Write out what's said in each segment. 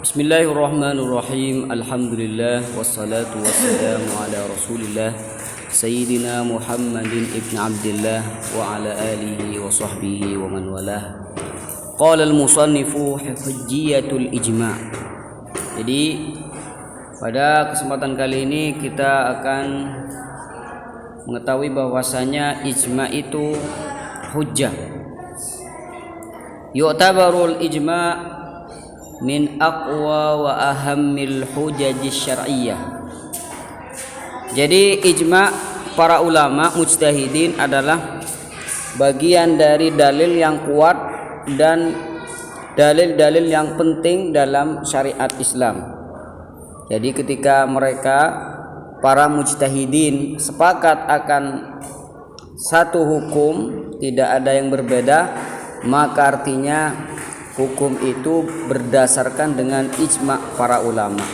Bismillahirrahmanirrahim. Alhamdulillah wassalatu wassalamu ala Rasulillah Sayyidina Muhammadin ibn Abdillah wa ala alihi wa sahbihi wa man walah. Qala al-musannifu hujjiyatul ijma'. Jadi pada kesempatan kali ini kita akan mengetahui bahwasanya ijma' itu hujjah. Yu'tabarul ijma' min aqwa wa ahammil hujajis syar'iyyah. Jadi ijma' para ulama mujtahidin adalah bagian dari dalil yang kuat dan dalil-dalil yang penting dalam syariat Islam. Jadi ketika mereka para mujtahidin sepakat akan satu hukum, tidak ada yang berbeda, maka artinya hukum itu berdasarkan dengan ijma' para ulama.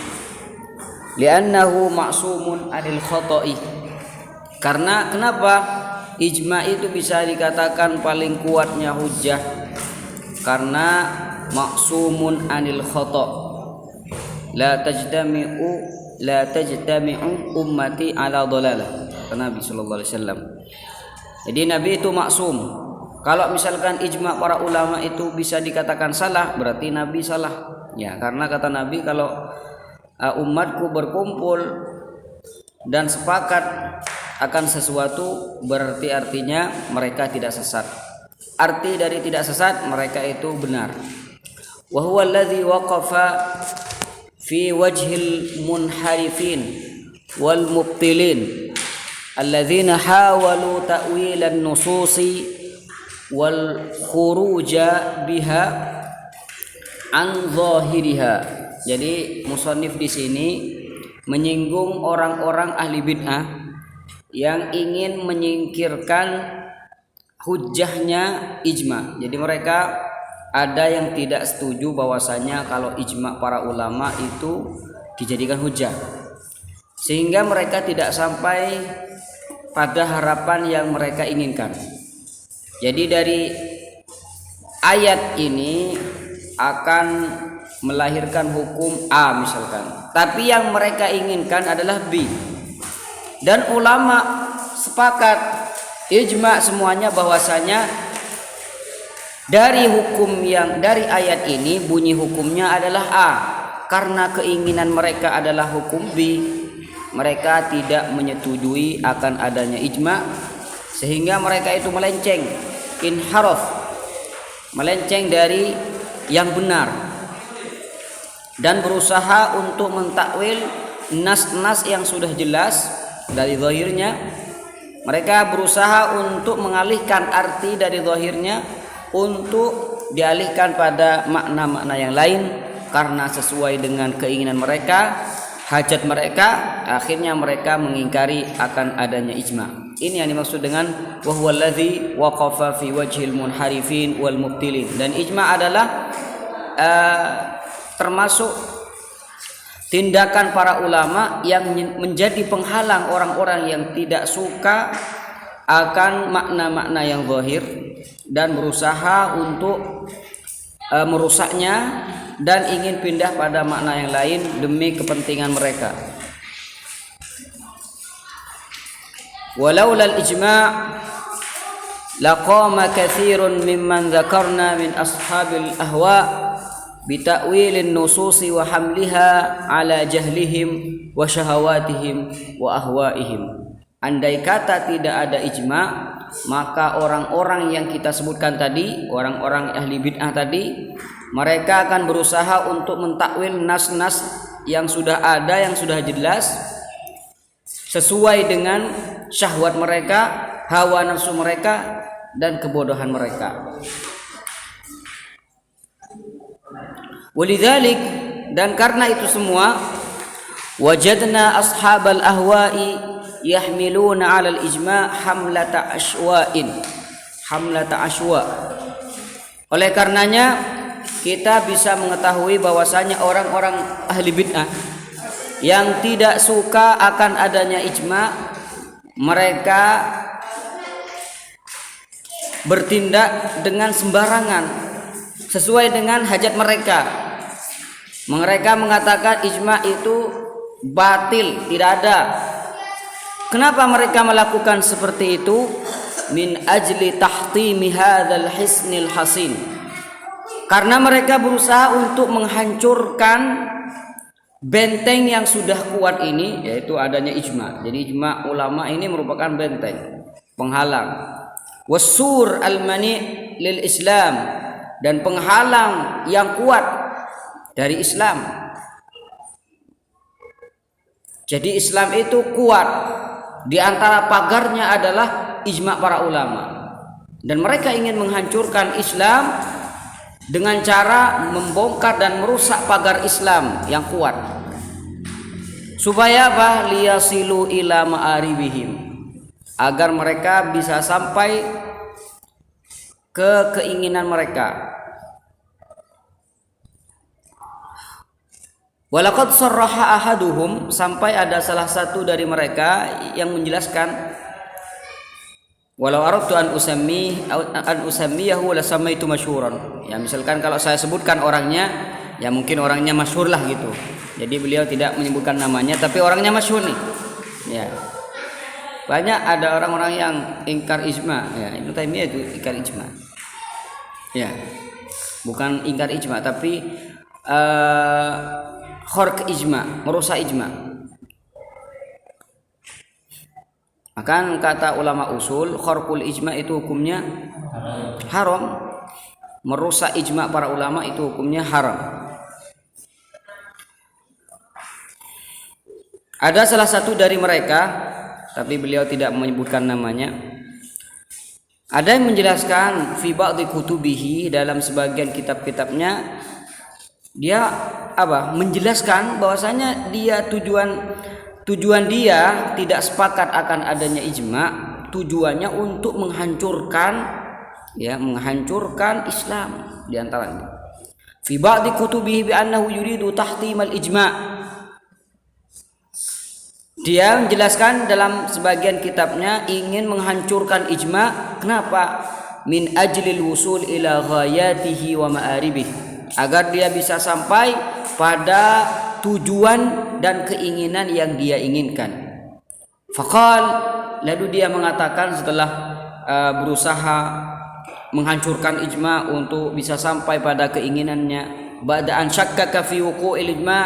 Li'annahu ma'sumun 'anil khata'i. Karena kenapa ijma' itu bisa dikatakan paling kuatnya hujjah? Karena ma'sumun 'anil khata'. La tajtami'u ummati 'ala dhalalah. Kata Nabi sallallahu alaihi wasallam. Jadi Nabi itu maksum. Kalau misalkan ijma' para ulama itu bisa dikatakan salah, berarti Nabi salah. Ya, karena kata Nabi kalau umatku berkumpul dan sepakat akan sesuatu, berarti artinya mereka tidak sesat. Arti dari tidak sesat, mereka itu benar. Wa huwa alladhi waqafa fi wajhil munharifin wal mubtilin alladzina hawalu ta'wilan nususi wal khuruja biha an zahiriha. Jadi musannif di sini menyinggung orang-orang ahli bid'ah yang ingin menyingkirkan hujjahnya ijma'. Jadi mereka ada yang tidak setuju bahwasanya kalau ijma' para ulama itu dijadikan hujjah, sehingga mereka tidak sampai pada harapan yang mereka inginkan. Jadi dari ayat ini akan melahirkan hukum A misalkan, tapi yang mereka inginkan adalah B. Dan ulama sepakat ijma' semuanya bahwasanya dari hukum yang dari ayat ini bunyi hukumnya adalah A. Karena keinginan mereka adalah hukum B, mereka tidak menyetujui akan adanya ijma', sehingga mereka itu melenceng, inharaf, melenceng dari yang benar dan berusaha untuk mentakwil nas-nas yang sudah jelas dari zahirnya. Mereka berusaha untuk mengalihkan arti dari zahirnya untuk dialihkan pada makna-makna yang lain karena sesuai dengan keinginan mereka, hajat mereka. Akhirnya mereka mengingkari akan adanya ijma'. Ini yang dimaksud dengan wa huwa alladzi waqafa fi wajhil munharifin wal mubtilin. Dan ijma' adalah termasuk tindakan para ulama yang menjadi penghalang orang-orang yang tidak suka akan makna-makna yang zahir dan berusaha untuk merusaknya dan ingin pindah pada makna yang lain demi kepentingan mereka. Walaula al-ijma' laqama katsirun mimman dzakarna min ashabil ahwa' bita'wilin nususi wa hamliha ala jahlihim wa syahawatihim wa ahwa'ihim. Andai kata tidak ada ijma', maka orang-orang yang kita sebutkan tadi, orang-orang ahli bid'ah tadi, mereka akan berusaha untuk mentakwil nas-nas yang sudah ada, yang sudah jelas, sesuai dengan syahwat mereka, hawa nafsu mereka, dan kebodohan mereka. Walidzalik, dan karena itu semua, wajadna ashabal ahwa'i yahmiluna 'alal ijma' hamlata ashwa. Oleh karenanya kita bisa mengetahui bahwasanya orang-orang ahli bid'ah yang tidak suka akan adanya ijma', mereka bertindak dengan sembarangan sesuai dengan hajat mereka. Mereka mengatakan ijma itu batil, tidak ada. Kenapa mereka melakukan seperti itu? Min ajli tahtimi hadzal hisnil hasin. Karena mereka berusaha untuk menghancurkan benteng yang sudah kuat ini, yaitu adanya ijma. Jadi ijma ulama ini merupakan benteng, penghalang. Wasur al-mani lil Islam, dan penghalang yang kuat dari Islam. Jadi Islam itu kuat, di antara pagarnya adalah ijma para ulama. Dan mereka ingin menghancurkan Islam dengan cara membongkar dan merusak pagar Islam yang kuat. Supaya apa? Liyasilu ila ma'aribihim, agar mereka bisa sampai ke keinginan mereka. Walaqad sarraha ahaduhum, sampai ada salah satu dari mereka yang menjelaskan, walau aradtu an usammiyahu la samaitu masyhuran. Ya, misalkan kalau saya sebutkan orangnya, ya mungkin orangnya masyhur lah gitu. Jadi beliau tidak menyebutkan namanya, tapi orangnya masyhur nih. Ya. Banyak ada orang-orang yang ingkar ijma, ya, Ibnu Taimiyah itu ingkar ijma. Ya. Bukan ingkar ijma, tapi kharq ijma, merusak ijma. Maka kata ulama usul, kharqul ijma itu hukumnya haram. Merusak ijma para ulama itu hukumnya haram. Ada salah satu dari mereka, tapi beliau tidak menyebutkan namanya. Ada yang menjelaskan fi ba'dhi kutubihi, dalam sebagian kitab-kitabnya dia menjelaskan bahwasanya dia tujuan dia tidak sepakat akan adanya ijma, tujuannya untuk menghancurkan Islam di antaranya. Fi ba'dhi kutubihi bi annahu yuridu tahtimal ijma'. Dia menjelaskan dalam sebagian kitabnya ingin menghancurkan ijma. Kenapa? Min ajlil wusul ila ghayatihi wa ma'aribih, agar dia bisa sampai pada tujuan dan keinginan yang dia inginkan. Faqal, lalu dia mengatakan setelah berusaha menghancurkan ijma untuk bisa sampai pada keinginannya, ba'da an syakkaka fi wuqu'il ijma,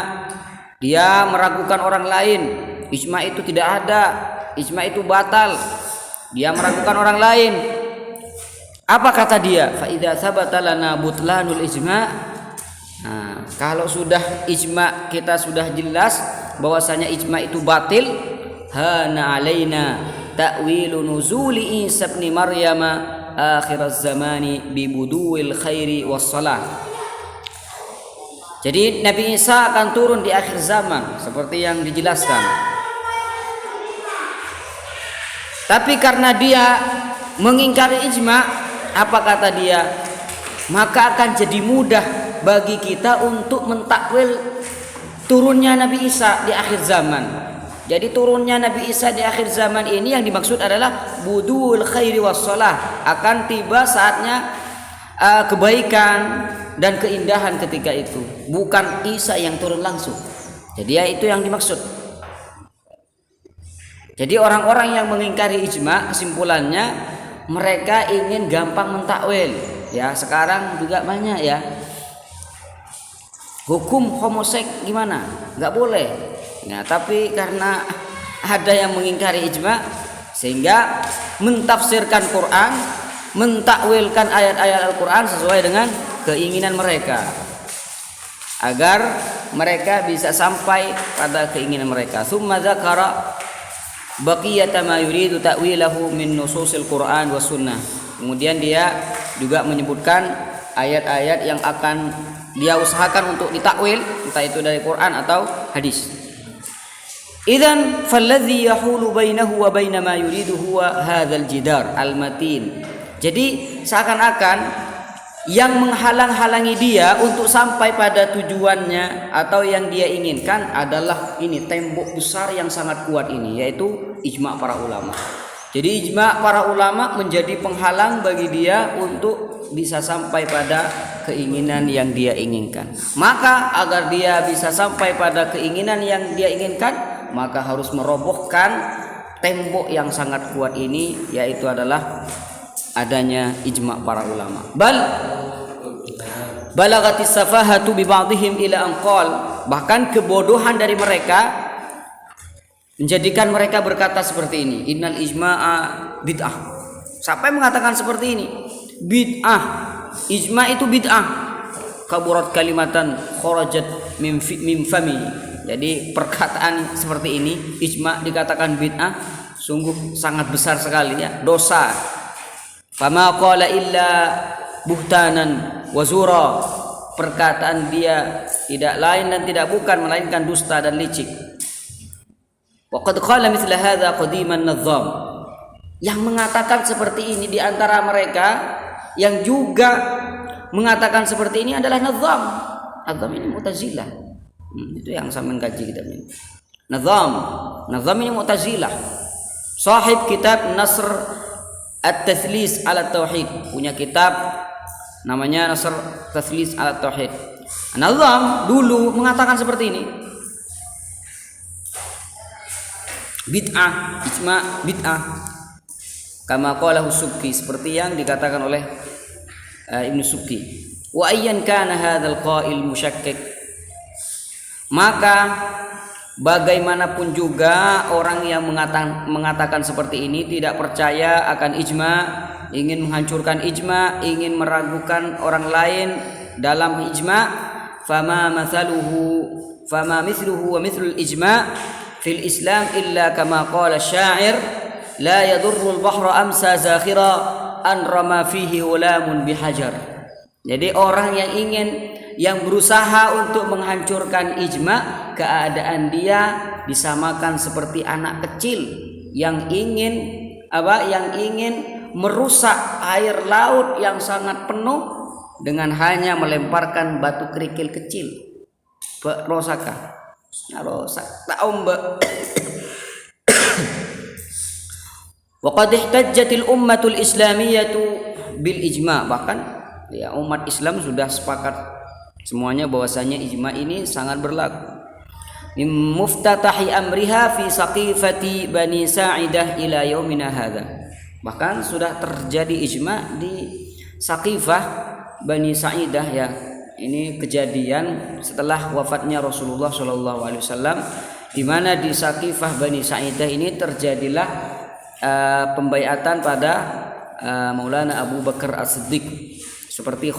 dia meragukan orang lain, ijma itu tidak ada, ijma itu batal. Dia meragukan orang lain. Apa kata dia? Fa idza sabata lana butlanul ijma. Nah, kalau sudah ijma kita sudah jelas bahwasanya ijma itu batil, hana alaina ta'wilu nuzuli Isa ibn Maryam akhiraz zamani bi buduwil khairi was salah. Jadi Nabi Isa akan turun di akhir zaman seperti yang dijelaskan. Tapi karena dia mengingkari ijma, apa kata dia? Maka akan jadi mudah bagi kita untuk mentakwil turunnya Nabi Isa di akhir zaman. Jadi turunnya Nabi Isa di akhir zaman ini yang dimaksud adalah budul khairi wassalah, akan tiba saatnya kebaikan dan keindahan ketika itu, bukan Isa yang turun langsung. Jadi ya itu yang dimaksud. Jadi orang-orang yang mengingkari ijma, kesimpulannya mereka ingin gampang mentakwil. Ya, sekarang juga banyak ya. Hukum homoseks gimana? Enggak boleh. Nah, tapi karena ada yang mengingkari ijma, sehingga mentafsirkan Quran, mentakwilkan ayat-ayat Al-Quran sesuai dengan keinginan mereka, agar mereka bisa sampai pada keinginan mereka. Tsumma dzakara baqiyata ma yuridu ta'wilahu min nususil Quran was sunnah. Kemudian dia juga menyebutkan ayat-ayat yang akan dia usahakan untuk ditakwil, entah itu dari Quran atau hadis. Idzan falladhi yahulu bainahu wa baina ma yuridu huwa hadzal jidar al-matin. Jadi seakan-akan yang menghalang-halangi dia untuk sampai pada tujuannya atau yang dia inginkan adalah ini tembok besar yang sangat kuat ini, yaitu ijma para ulama. Jadi ijma para ulama menjadi penghalang bagi dia untuk bisa sampai pada keinginan yang dia inginkan. Maka agar dia bisa sampai pada keinginan yang dia inginkan, maka harus merobohkan tembok yang sangat kuat ini, yaitu adalah adanya ijma para ulama. Balagatis safahatu bi ba'dihim ila anqal, bahkan kebodohan dari mereka menjadikan mereka berkata seperti ini, innal ijma'a bid'ah. Siapa yang mengatakan seperti ini? Bid'ah. Ijma' itu bid'ah. Kaburat kalimatan kharajat min fami. Jadi perkataan seperti ini, ijma' dikatakan bid'ah, sungguh sangat besar sekali ya, dosa. Fama qala illa buhtanan wa zura. Perkataan dia tidak lain dan tidak bukan melainkan dusta dan licik. Wa qad qala mithla hadza qadiman nadham. Yang mengatakan seperti ini di antara mereka yang juga mengatakan seperti ini adalah nadham. Nadham ini Mu'tazilah. Itu yang saya mengkaji kitab ini. Nadham ini Mu'tazilah. Sahib kitab Nasr At-Tathlis ala Tauhid, punya kitab namanya Nasr Tathlis ala Tauhid. Nadham dulu mengatakan seperti ini. Bid'ah, ijma' bid'ah. Kama qalahu Subki, seperti yang dikatakan oleh Ibnu Subki. Wa ayyan kana hadzal qail musyakkik. Maka bagaimanapun juga orang yang mengatakan seperti ini tidak percaya akan ijma', ingin menghancurkan ijma', ingin meragukan orang lain dalam ijma', fama mithluhu wa mithlul ijma' fil Islam illa kama qala syair la yadurrul bahra amsa zakhira an rama fihi ulamun bihajar. Jadi orang yang berusaha untuk menghancurkan ijma', keadaan dia disamakan seperti anak kecil yang ingin merusak air laut yang sangat penuh dengan hanya melemparkan batu kerikil kecil. Rosaka tak ombak. Wa qad ihtajjatil ummatul islamiyatu bil ijma', bahkan ya umat Islam sudah sepakat semuanya bahwasanya ijma' ini sangat berlaku. Min muftatahi amriha fi saqifati Bani Sa'idah ila yaumina hadza. Bahkan sudah terjadi ijma' di Saqifah Bani Sa'idah ya. Ini kejadian setelah wafatnya Rasulullah SAW, di mana di Saqifah Bani Sa'idah ini terjadilah pembaiatan pada Maulana Abu Bakar As-Siddiq sebagai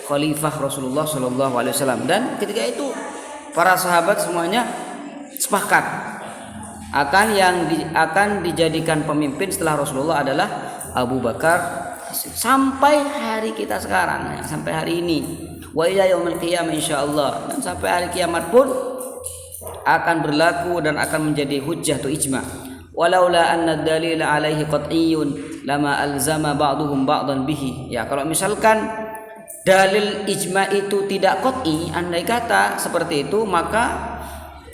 khalifah Rasulullah SAW. Dan ketika itu para sahabat semuanya sepakat akan dijadikan pemimpin setelah Rasulullah adalah Abu Bakar, sampai hari kita sekarang, sampai hari ini, wa ila yaumil qiyamah insyaallah, dan sampai hari kiamat pun akan berlaku dan akan menjadi hujjah atau ijma'. Walaula anna dalil alaihi qat'iyyun lama alzama ba'duhum ba'dan bihi. Ya, kalau misalkan dalil ijma' itu tidak qat'i, andai kata seperti itu, maka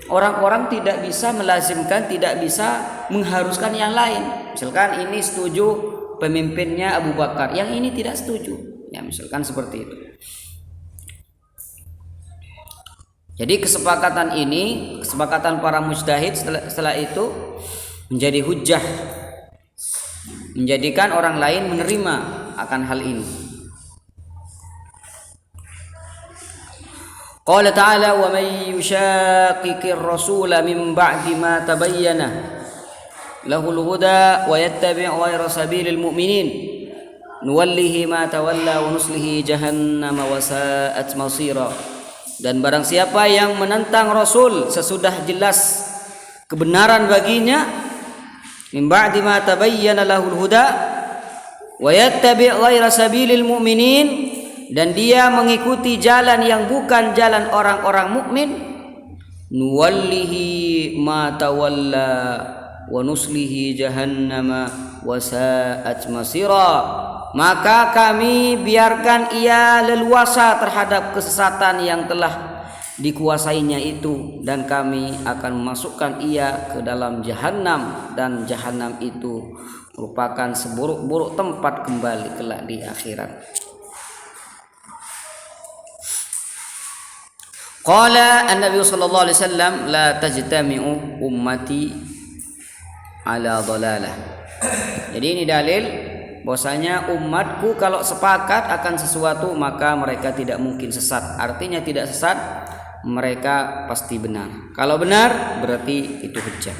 orang-orang tidak bisa melazimkan, tidak bisa mengharuskan yang lain. Misalkan ini setuju pemimpinnya Abu Bakar, yang ini tidak setuju, ya misalkan seperti itu. Jadi kesepakatan para mujtahid setelah itu menjadi hujjah, menjadikan orang lain menerima akan hal ini. Qala ta'ala wa may yushaqiqir rasula min ba'di ma tabayyana lahul huda wa yattabi' ghayra sabilil mu'minin nuwallihi ma tawalla wa nuslihi jahannam wa sa'at masira. Dan barang siapa yang menentang Rasul sesudah jelas kebenaran baginya, min ba'di ma tabayyana lahul huda wa yattabi' ghayra sabilil mu'minin, dan dia mengikuti jalan yang bukan jalan orang-orang mukmin, nuwallihi ma tawalla wa nuslihi jahannama wa sa'at masira, maka kami biarkan ia leluasa terhadap kesesatan yang telah dikuasainya itu, dan kami akan memasukkan ia ke dalam jahanam, dan jahanam itu merupakan seburuk-buruk tempat kembali kelak di akhirat. Qala an-nabi sallallahu alaihi wasallam la tajtami'u ummati ala dhalalah. Jadi ini dalil bahwasanya umatku kalau sepakat akan sesuatu maka mereka tidak mungkin sesat. Artinya tidak sesat, mereka pasti benar. Kalau benar berarti itu hujjah.